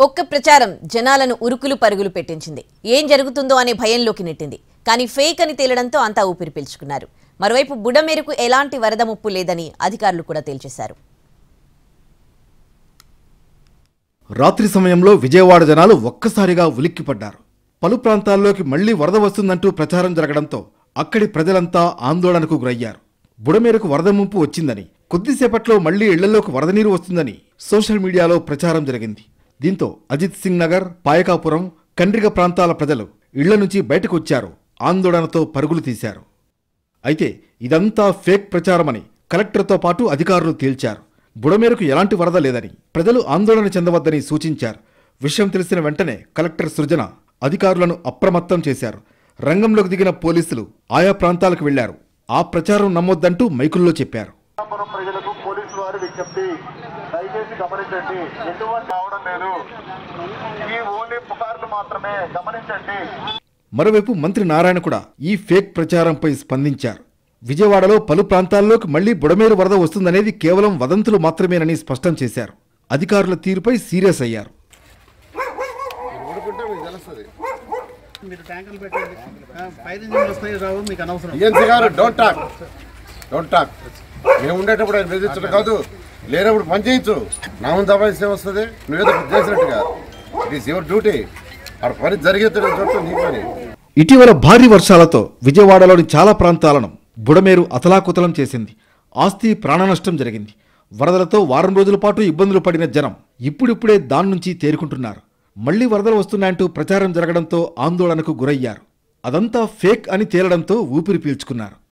ఒక్క ప్రచారం జనాలను ఉరుకులు పరుగులు పెట్టించింది. ఏం జరుగుతుందో అనే భయంలోకి నెట్టింది. కానీ ఫేక్ అని తేలడంతో అంతా ఊపిరి పీల్చుకున్నారు. మరోవైపు బుడమేరుకు ఎలాంటి వరద ముప్పు లేదని అధికారులు కూడా తేల్చేశారు. రాత్రి సమయంలో విజయవాడ జనాలు ఒక్కసారిగా ఉలిక్కిపడ్డారు. పలు ప్రాంతాల్లోకి మళ్లీ వరద వస్తుందంటూ ప్రచారం జరగడంతో అక్కడి ప్రజలంతా ఆందోళనకు గురయ్యారు. బుడమేరుకు వరద ముంపు వచ్చిందని, కొద్దిసేపట్లో మళ్లీ ఇళ్లలోకి వరద నీరు వస్తుందని సోషల్ మీడియాలో ప్రచారం జరిగింది. దీంతో అజిత్ సింగ్ నగర్, పాయకాపురం, కండ్రిగ ప్రాంతాల ప్రజలు ఇళ్ల నుంచి బయటకు వచ్చారు. ఆందోళనతో పరుగులు తీశారు. అయితే ఇదంతా ఫేక్ ప్రచారమని కలెక్టర్తో పాటు అధికారులు తేల్చారు. బుడమేరుకు ఎలాంటి వరద లేదని, ప్రజలు ఆందోళన చెందవద్దని సూచించారు. విషయం తెలిసిన వెంటనే కలెక్టర్ సృజన అధికారులను అప్రమత్తం చేశారు. రంగంలోకి దిగిన పోలీసులు ఆయా ప్రాంతాలకు వెళ్లారు. ఆ ప్రచారం నమ్మొద్దంటూ మైకుల్లో చెప్పారు. ప్రజలకు పోలీసులు వారు విజ్ఞప్తి, దయచేసి గమనించండి, ఎటువంటి రావడం లేదు, ఈ ఓన్లీ పుకార్లు మాత్రమే, గమనించండి. మరోవైపు మంత్రి నారాయణ కూడా ఈ ఫేక్ ప్రచారంపై స్పందించారు. విజయవాడలో పలు ప్రాంతాల్లోకి మళ్లీ బుడమేరు వరద వస్తుందనేది కేవలం వదంతులు మాత్రమేనని స్పష్టం చేశారు. అధికారుల తీరుపై సీరియస్ అయ్యారు. మేము ఉండేటప్పుడు ఆయన బెదిరించడం కాదు, లేనప్పుడు పని చేయించు. నా ముందు దబాయిస్తే వస్తుంది, నువ్వేదో చేసినట్టుగా. It is your duty. ఆ పని జరిగేది నీ పని. ఇటీవల భారీ వర్షాలతో విజయవాడలోని చాలా ప్రాంతాలను బుడమేరు అతలాకుతలం చేసింది. ఆస్తి ప్రాణనష్టం జరిగింది. వరదలతో వారం రోజుల పాటు ఇబ్బందులు పడిన జనం ఇప్పుడిప్పుడే దాని నుంచి తేరుకుంటున్నారు. మళ్లీ వరదలు వస్తున్నాయంటూ ప్రచారం జరగడంతో ఆందోళనకు గురయ్యారు. అదంతా ఫేక్ అని తేలడంతో ఊపిరి పీల్చుకున్నారు.